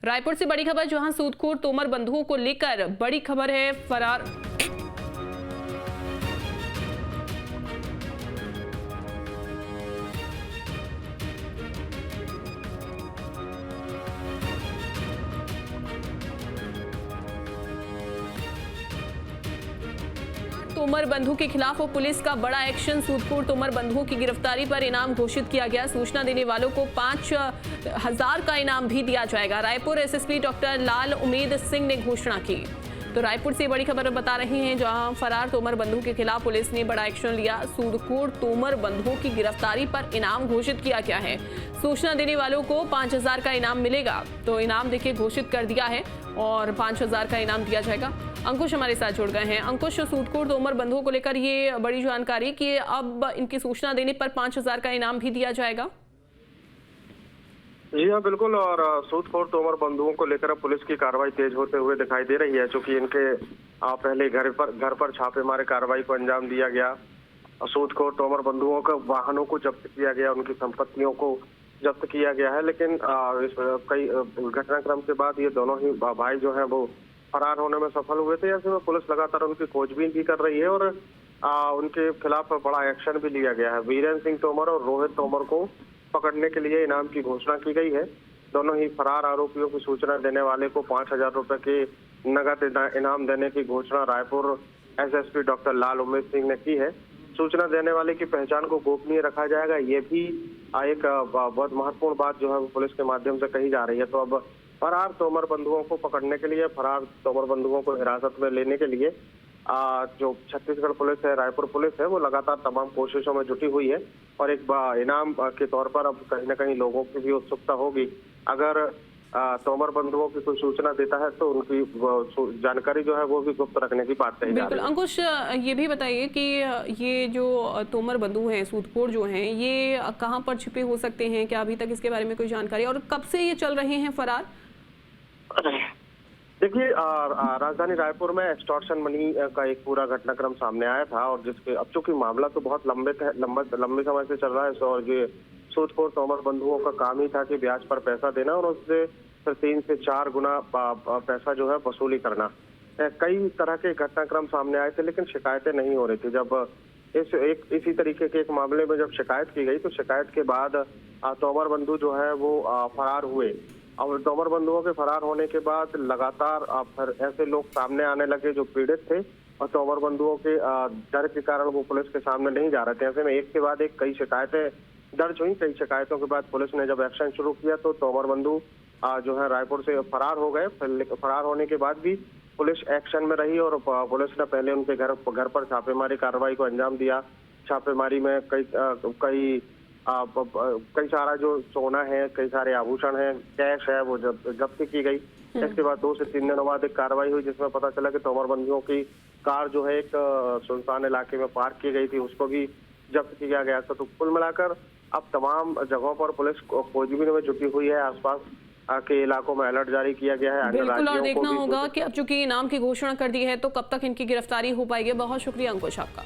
रायपुर से बड़ी खबर, जहां सूदखोर तोमर बंधुओं को लेकर बड़ी खबर है। फरार तोमर बंधु के खिलाफ पुलिस का बड़ा एक्शन। सूदखोर तोमर बंधुओं की गिरफ्तारी पर इनाम घोषित किया गया। सूचना देने वालों को 5,000 का इनाम भी दिया जाएगा। रायपुर एसएसपी डॉक्टर लाल उमेद सिंह ने घोषणा की। तो रायपुर से बड़ी खबर बता रहे हैं, जहां फरार तोमर बंधु के खिलाफ पुलिस ने बड़ा एक्शन लिया। सूदखोर तोमर बंधुओं की गिरफ्तारी पर इनाम घोषित किया गया है। सूचना देने वालों को 5,000 का इनाम मिलेगा। तो इनाम देखिए घोषित कर दिया है और 5,000 का इनाम दिया जाएगा। अंकुश हमारे साथ जुड़ गए हैं। अंकुश, सूदखोर तोमर बंधुओं को लेकर ये बड़ी जानकारी कि अब इनकी सूचना देने पर 5,000 का इनाम भी दिया जाएगा। जी हाँ, बिल्कुल। और सूदखोर तोमर बंधुओं को लेकर पुलिस की कार्रवाई तेज होते हुए दिखाई दे रही है, क्योंकि इनके पहले घर पर छापेमारी कार्रवाई को अंजाम दिया गया। सूदखोर तोमर बंधुओं के वाहनों को जब्त किया गया, उनकी संपत्तियों को जब्त किया गया है। लेकिन कई घटनाक्रम के बाद ये दोनों ही भाई जो है वो फरार होने में सफल हुए थे। ऐसे में पुलिस लगातार उनकी खोजबीन भी कर रही है और उनके खिलाफ बड़ा एक्शन भी लिया गया है। वीरेंद्र सिंह तोमर और रोहित तोमर को पकड़ने के लिए इनाम की घोषणा की गई है। दोनों ही फरार आरोपियों की सूचना देने वाले को 5,000 रुपए के नगद इनाम देने की घोषणा रायपुर एसएसपी डॉक्टर लाल उमेद सिंह ने की है। सूचना देने वाले की पहचान को गोपनीय रखा जाएगा, ये भी एक बहुत महत्वपूर्ण बात जो है वो पुलिस के माध्यम से कही जा रही है। तो अब फरार तोमर बंधुओं को पकड़ने के लिए, फरार तोमर बंधुओं को हिरासत में लेने के लिए जो छत्तीसगढ़ पुलिस है, रायपुर पुलिस है, वो लगातार तमाम कोशिशों में जुटी हुई है। और एक इनाम के तौर पर अब कहीं न कहीं लोगों की भी उत्सुकता होगी। अगर तोमर बंधुओं की कोई सूचना देता है तो उनकी जानकारी जो है वो भी गुप्त रखने की बात कही जा रही है। बिल्कुल। अंकुश, ये भी बताइए कि ये जो तोमर बंधु हैं, सूदखोर जो हैं, ये कहाँ पर छिपे हो सकते हैं? क्या अभी तक इसके बारे में कोई जानकारी, और कब से ये चल रहे हैं फरार? देखिए, राजधानी रायपुर में एक्सटॉर्शन मनी का एक पूरा घटनाक्रम सामने आया था, और जिसके अब चूंकि मामला तो बहुत लंबे समय से चल रहा है, और ये सूदखोर तोमर बंधुओं का काम ही था कि ब्याज पर पैसा देना और उससे फिर 3 से 4 गुना पैसा जो है वसूली करना। कई तरह के घटनाक्रम सामने आए थे, लेकिन शिकायतें नहीं हो रही थी। जब इसी तरीके के एक मामले में जब शिकायत की गई, तो शिकायत के बाद तोमर बंधु जो है वो फरार हुए। और तोमर बंधुओं के फरार होने के बाद लगातार फिर ऐसे लोग सामने आने लगे जो पीड़ित थे, और तोमर बंधुओं के डर के कारण वो पुलिस के सामने नहीं जा रहे थे। ऐसे में एक के बाद एक कई शिकायतें दर्ज हुई। कई शिकायतों के बाद पुलिस ने जब एक्शन शुरू किया तो तोमर बंधु जो है रायपुर से फरार हो गए। फरार होने के बाद भी पुलिस एक्शन में रही और पुलिस ने पहले उनके घर पर छापेमारी कार्रवाई को अंजाम दिया। छापेमारी में कई सारा जो सोना है, कई सारे आभूषण है, कैश है, वो जब्त की गई। इसके बाद 2 से 3 दिनों बाद एक कार्रवाई हुई, जिसमें पता चला कि तोमर बंधुओं की कार जो है एक सुनसान इलाके में पार्क की गई थी, उसको भी जब्त किया गया था। तो कुल मिलाकर अब तमाम जगहों पर पुलिस खोजबीन में जुटी हुई है। आसपास के इलाकों में अलर्ट जारी किया गया है। बिल्कुल, और देखना होगा कि अब चूंकि इनाम की घोषणा कर दी है तो कब तक इनकी गिरफ्तारी हो पाएगी। बहुत शुक्रिया अंकुश आपका।